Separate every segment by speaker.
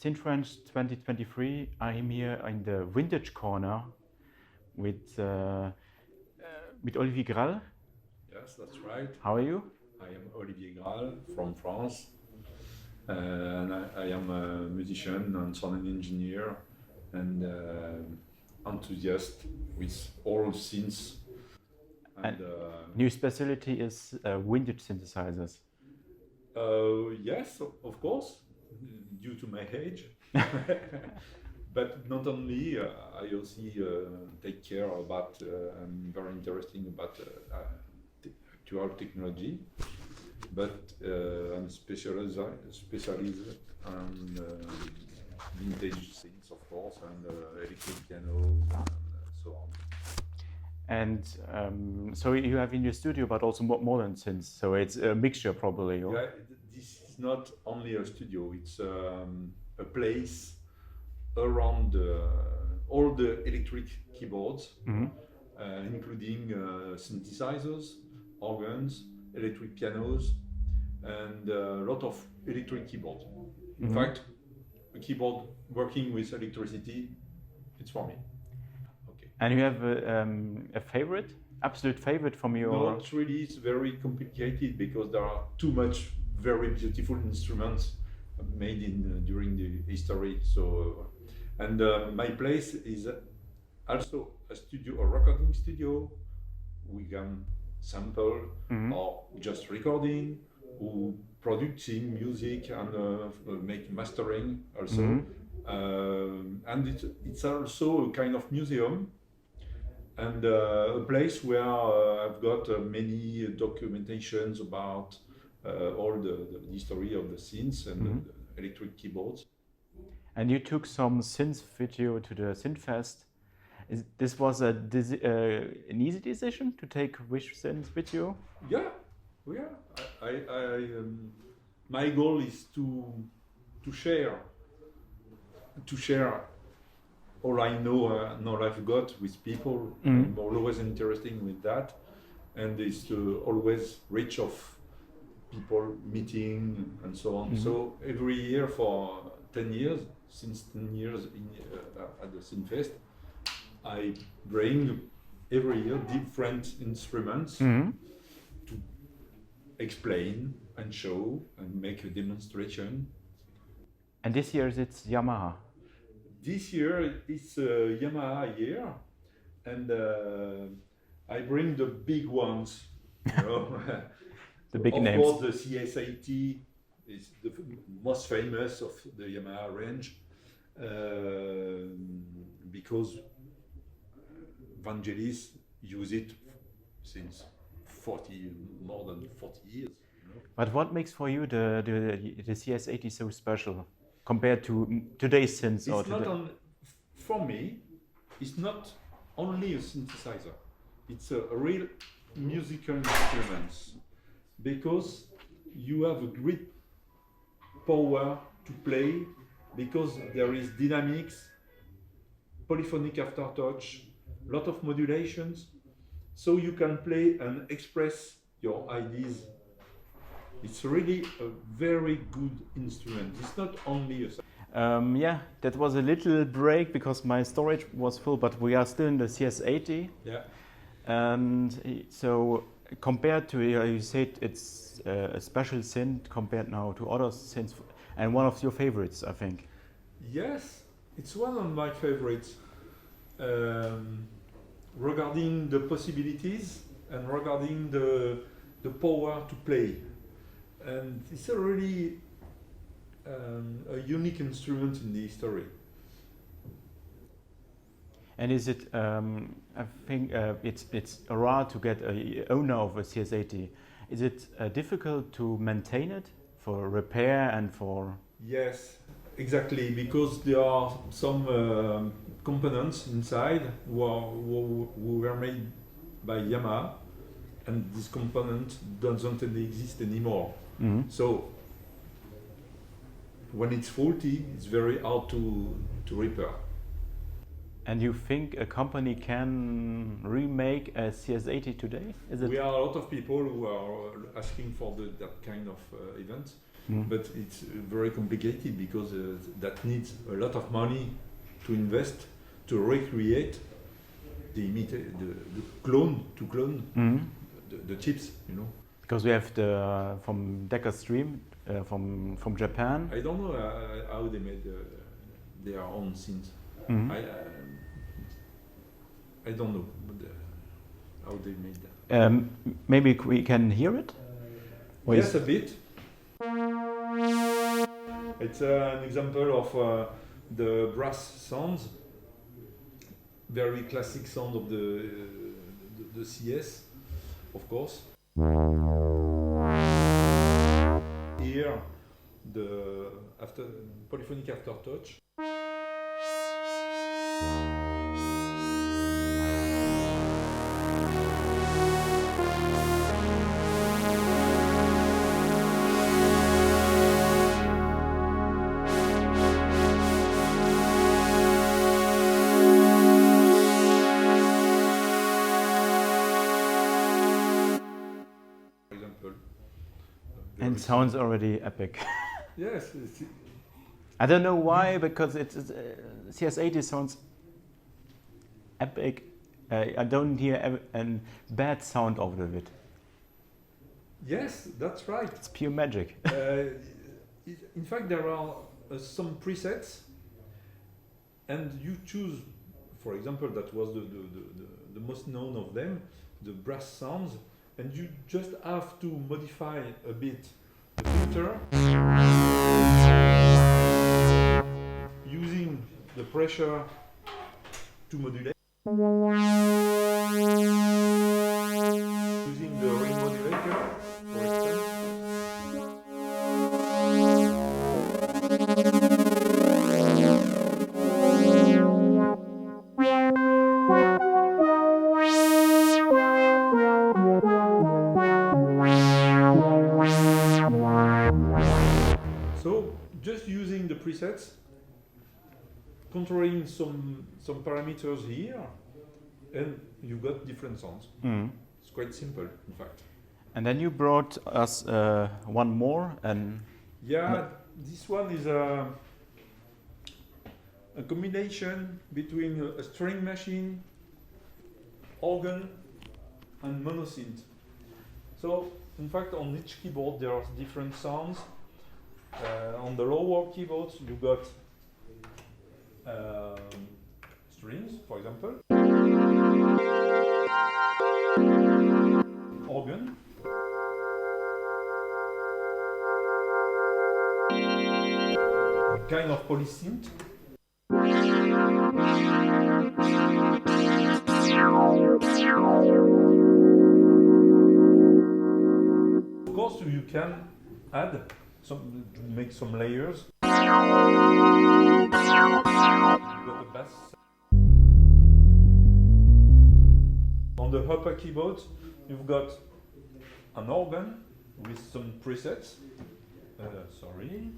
Speaker 1: SynthFest France 2023. I'm here in the Vintage Corner with Olivier Grall.
Speaker 2: Yes, that's right.
Speaker 1: How are you?
Speaker 2: I am Olivier Grall from France, and I am a musician and sound engineer and enthusiast with all synths.
Speaker 1: And new specialty is vintage synthesizers.
Speaker 2: Yes, of course, due to my age. But not only, I also take care about, I'm very interested about actual technology, but I'm specialized on vintage synths, of course, and electric pianos and so on.
Speaker 1: And so you have in your studio, but also modern synths. So it's a mixture, probably. Or?
Speaker 2: Yeah, this is not only a studio; it's a place around all the electric keyboards, including synthesizers, organs, electric pianos, and a lot of electric keyboards. In fact, a keyboard working with electricity, it's for me. Okay.
Speaker 1: And you have a favorite, absolute favorite from your?
Speaker 2: Not really. It's very complicated because there are too much very beautiful instruments made in during the history. So, and my place is also a studio, a recording studio. We can sample or just recording, or producing music and make mastering also. And it's also a kind of museum and a place where I've got many documentations about all the history of the synths and the electric keyboards.
Speaker 1: And you took some synth video to the SynthFest. This was an easy decision to take which synth video?
Speaker 2: Yeah. My goal is to share all I know and all I've got with people. I'm always interested with that, and is to always reach of people meeting and so on. So every year for 10 years, since 10 years at the SynthFest, I bring every year different instruments to explain and show and make a demonstration.
Speaker 1: And this year it's Yamaha.
Speaker 2: This year it's a Yamaha year, and I bring the big ones, you know.
Speaker 1: The big
Speaker 2: of
Speaker 1: names.
Speaker 2: Of course, the CS80 is the most famous of the Yamaha range because Vangelis use it since more than 40 years. You know?
Speaker 1: But what makes for you the CS80 so special compared to today's synths?
Speaker 2: For me, it's not only a synthesizer. It's a real musical instrument because you have a great power to play because there is dynamics, polyphonic aftertouch, lot of modulations, so you can play and express your ideas. It's really a very good instrument. It's not only a...
Speaker 1: yeah, that was a little break because my storage was full, but we are still in the CS80.
Speaker 2: Yeah.
Speaker 1: And so compared to, you said it's a special synth compared now to other synths, and one of your favorites, I think.
Speaker 2: Yes, it's one of my favorites. Regarding the possibilities and regarding the power to play. And it's a really a unique instrument in the history.
Speaker 1: And is it, I think it's rare to get an owner of a CS80. Is it difficult to maintain it for repair and for...
Speaker 2: Yes, exactly, because there are some components inside who were made by Yamaha, and this component doesn't exist anymore. So when it's faulty, it's very hard to repair.
Speaker 1: And you think a company can remake a CS80 today? Is it?
Speaker 2: We are a lot of people who are asking for that kind of event. but it's very complicated because that needs a lot of money to invest to recreate the clone the chips, you know.
Speaker 1: Because we have the from Decker Stream from Japan.
Speaker 2: I don't know how they made their own synth. I don't know how they made that.
Speaker 1: Maybe we can hear it?
Speaker 2: Yes, a bit. It's an example of the brass sounds, very classic sound of the CS, of course. Here, the polyphonic aftertouch.
Speaker 1: And sounds already epic.
Speaker 2: Yes.
Speaker 1: I don't know why, because it's CS80 sounds epic. I don't hear a bad sound out of it.
Speaker 2: Yes, that's right.
Speaker 1: It's pure magic.
Speaker 2: In fact, there are some presets, and you choose, for example, that was the most known of them, the brass sounds, and you just have to modify a bit the filter using the pressure to modulate, using the ring modulator, for instance. So just using the presets, controlling some parameters here, and you got different sounds. It's quite simple, in fact.
Speaker 1: And then you brought us one more, and
Speaker 2: yeah, this one is a combination between a string machine, organ, and monosynth. So, in fact, on each keyboard there are different sounds. On the lower keyboards, you got strings, for example, organ, kind of polysynth. Of course, you can add some, make some layers. You got the bass. On the upper keyboard, you've got an organ with some presets. Sorry.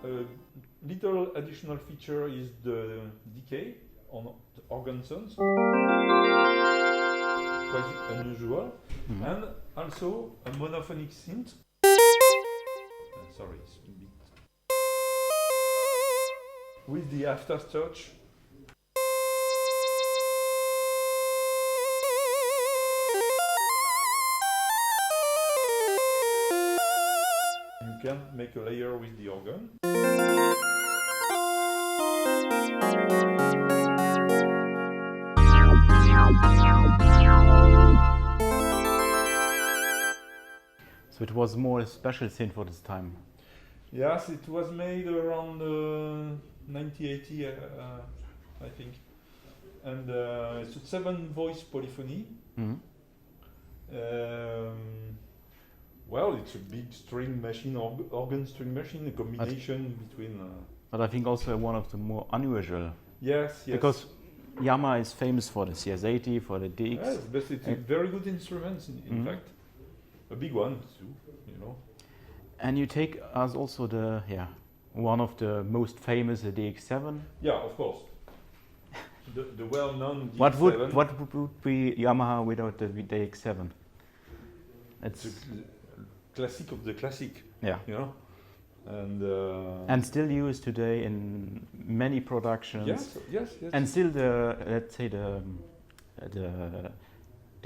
Speaker 2: A little additional feature is the decay on the organ sounds. Quite unusual. And also a monophonic synth. Sorry, it's a bit. With the aftertouch. You can make a layer with the organ.
Speaker 1: so it was more a special synth for this time.
Speaker 2: Yes, it was made around 1980, I think. And it's a 7-voice polyphony. Well, it's a big string machine, organ string machine, a combination between...
Speaker 1: But I think also one of the more unusual.
Speaker 2: Yes.
Speaker 1: Because Yamaha is famous for the CS80, for the DX.
Speaker 2: Yes, but it's a very good instrument, in fact. A big one, too, you know.
Speaker 1: And you take us also one of the most famous, the DX-7.
Speaker 2: Yeah, of course. The well-known DX7.
Speaker 1: What would be Yamaha without the DX7? It's
Speaker 2: the classic of the classic.
Speaker 1: Yeah.
Speaker 2: You know,
Speaker 1: and still used today in many productions.
Speaker 2: Yes.
Speaker 1: And still the, let's say, the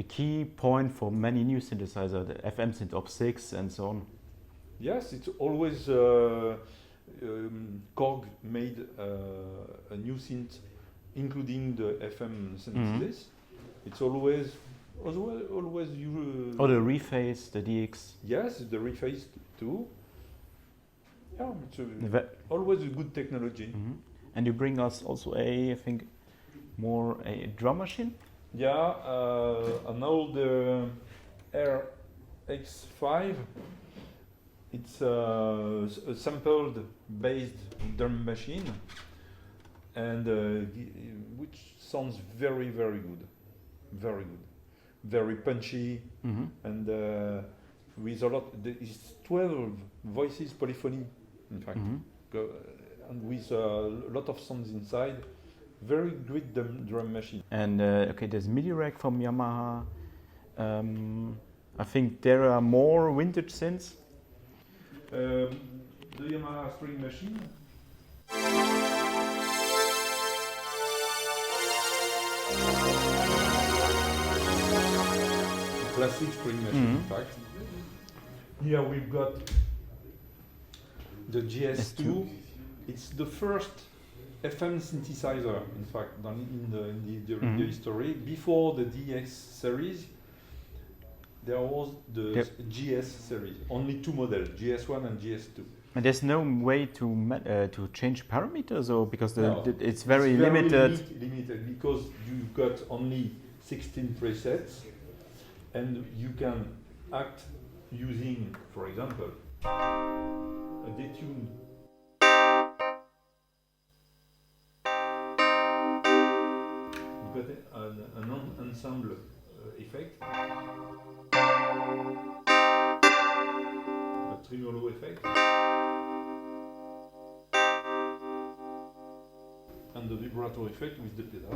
Speaker 1: key point for many new synthesizers, the FM synth op 6 and so on.
Speaker 2: Yes, it's always Korg made a new synth, including the FM synthesis. It's always you.
Speaker 1: Or the rephase, the DX.
Speaker 2: Yes, the rephase too. Yeah, it's always a good technology.
Speaker 1: And you bring us also I think, more a drum machine.
Speaker 2: Yeah, an old RX5. It's a sampled based drum machine, and which sounds very good, very punchy, and with a lot. It's 12 voices polyphony, in fact, and with a lot of sounds inside. Very great drum machine. And
Speaker 1: okay, there's MIDI rack from Yamaha. I think there are more vintage synths.
Speaker 2: The Yamaha string machine. Classic string machine, in fact. Here we've got the GS2. It's the first FM synthesizer, in fact, in the history. Before the DX series, there was the GS series. Only two models, GS1 and GS2.
Speaker 1: And there's no way to change parameters, or because it's very
Speaker 2: limited because you've got only 16 presets, and you can act using, for example, a detune. You've got an ensemble effect, a tremolo effect, and the vibrato effect with the pedal.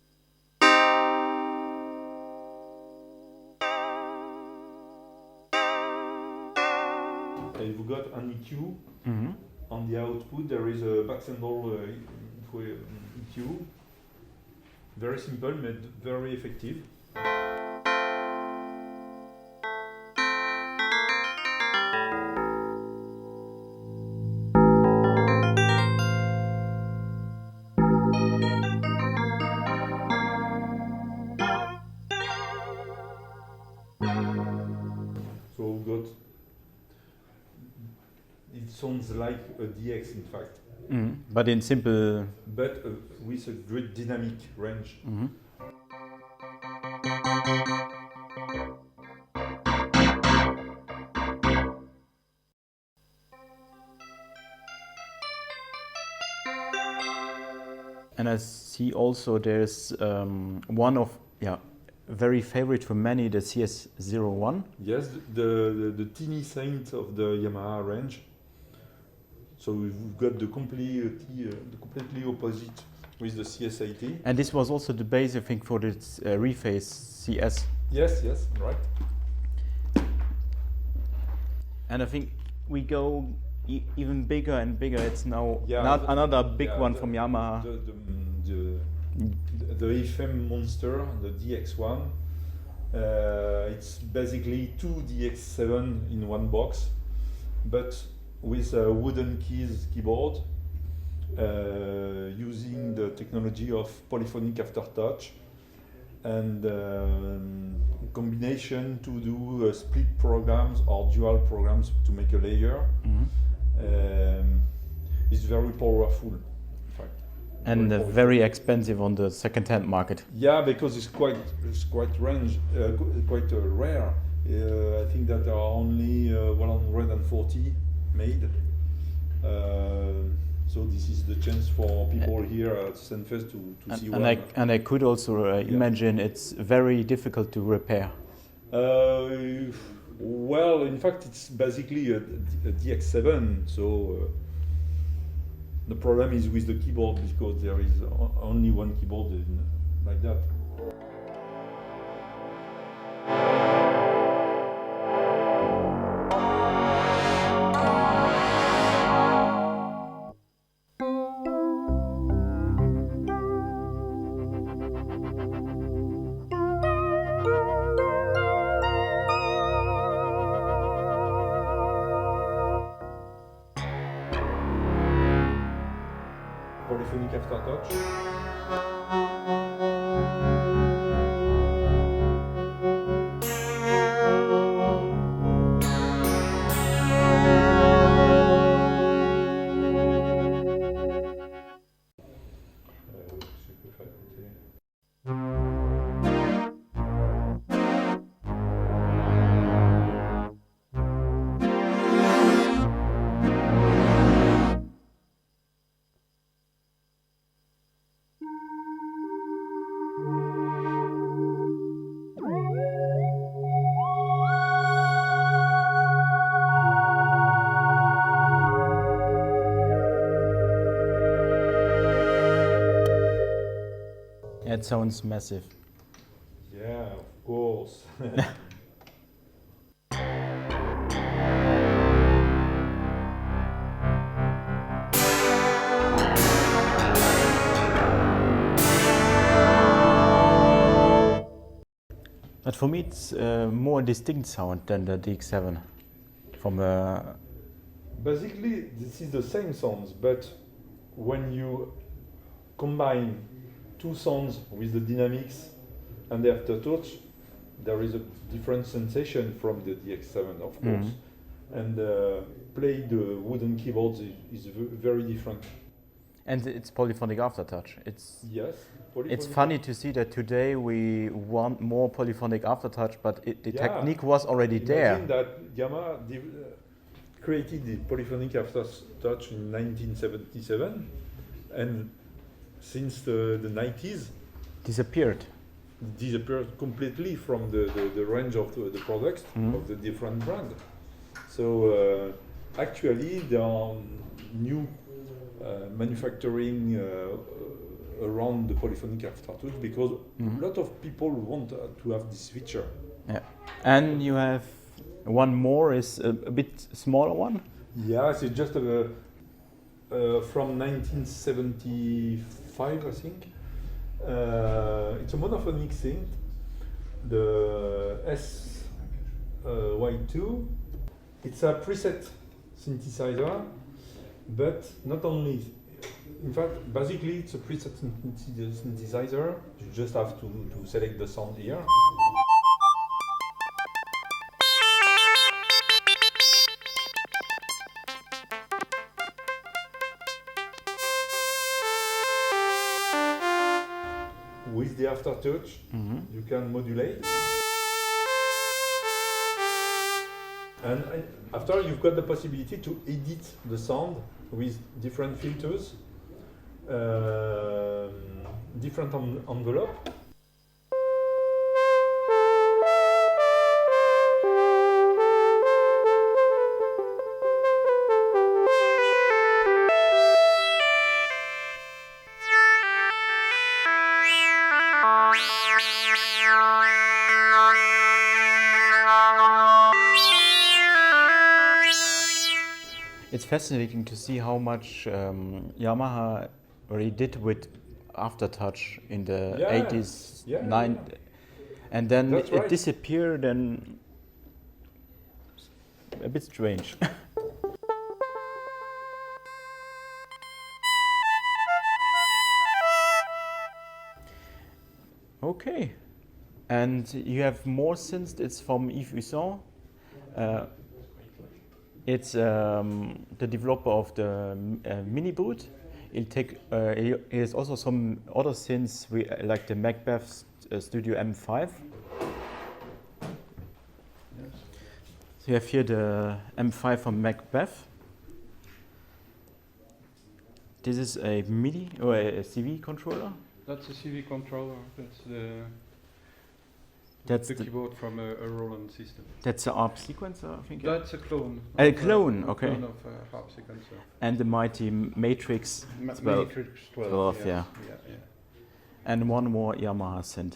Speaker 2: You've got an EQ. On the output there is a back-cymbal EQ. Very simple, but very effective. So we've got, it sounds like a DX, in fact.
Speaker 1: But in simple.
Speaker 2: But with a great dynamic range.
Speaker 1: And I see also there's one of very favorite for many, the CS-01.
Speaker 2: Yes, the teeny synth of the Yamaha range. So we've got the completely opposite with the CS80.
Speaker 1: And this was also the base, I think, for this rephase CS.
Speaker 2: Yes, right.
Speaker 1: And I think we go even bigger and bigger. It's now another big one from Yamaha.
Speaker 2: The FM monster, the DX-1. It's basically two DX7 in one box, but with a wooden keyboard, using the technology of polyphonic aftertouch and combination to do split programs or dual programs to make a layer. It's very powerful, in fact.
Speaker 1: And very expensive on the second-hand market.
Speaker 2: Yeah, because it's quite rare. I think that there are only 140 made. So this is the chance for people here at SynthFest to see one.
Speaker 1: And I could also imagine it's very difficult to repair.
Speaker 2: Well, in fact, it's basically a DX7. So the problem is with the keyboard, because there is only one keyboard like that. Polyphonic aftertouch.
Speaker 1: It sounds massive.
Speaker 2: Yeah, of course.
Speaker 1: But for me, it's more distinct sound than the DX-7. From
Speaker 2: Basically, this is the same sounds, but when you combine two sounds with the dynamics and the aftertouch, there is a different sensation from the DX-7, of course. And play the wooden keyboards is very different.
Speaker 1: and it's polyphonic aftertouch. It's
Speaker 2: Yes.
Speaker 1: It's funny to see that today we want more polyphonic aftertouch, but the technique was already there.
Speaker 2: Imagine that Yamaha created the polyphonic aftertouch in 1977, and since the 90s,
Speaker 1: Disappeared.
Speaker 2: disappeared completely from the range of the products of the different brands. So actually, there are new manufacturing around the polyphonic aftertouch because a lot of people want to have this feature.
Speaker 1: Yeah, and you have one more is a bit smaller one.
Speaker 2: Yes, it's just from 1975, I think. It's a monophonic synth, the SY2. It's a preset synthesizer, but not only. In fact, basically, it's a preset synthesizer. You just have to select the sound here. With the aftertouch, you can modulate. And after, you've got the possibility to edit the sound with different filters, different envelope.
Speaker 1: It's fascinating to see how much Yamaha already did with aftertouch in the 80s, 90s, and then
Speaker 2: That's
Speaker 1: it
Speaker 2: right.
Speaker 1: disappeared, and a bit strange. Okay, and you have more synths. It's from Yves Usson. It's the developer of the Minibrute. He has also some other synths like the Macbeth Studio M5. So you have here the M5 from Macbeth. This is a MIDI or a CV controller.
Speaker 3: That's a CV controller. That's the keyboard from a Roland system.
Speaker 1: That's an ARP sequencer, I think.
Speaker 3: That's a clone.
Speaker 1: A clone, okay.
Speaker 3: Clone of ARP sequencer.
Speaker 1: And the mighty Matrix 12.
Speaker 3: Matrix 12.
Speaker 1: Yeah. and one more Yamaha synth.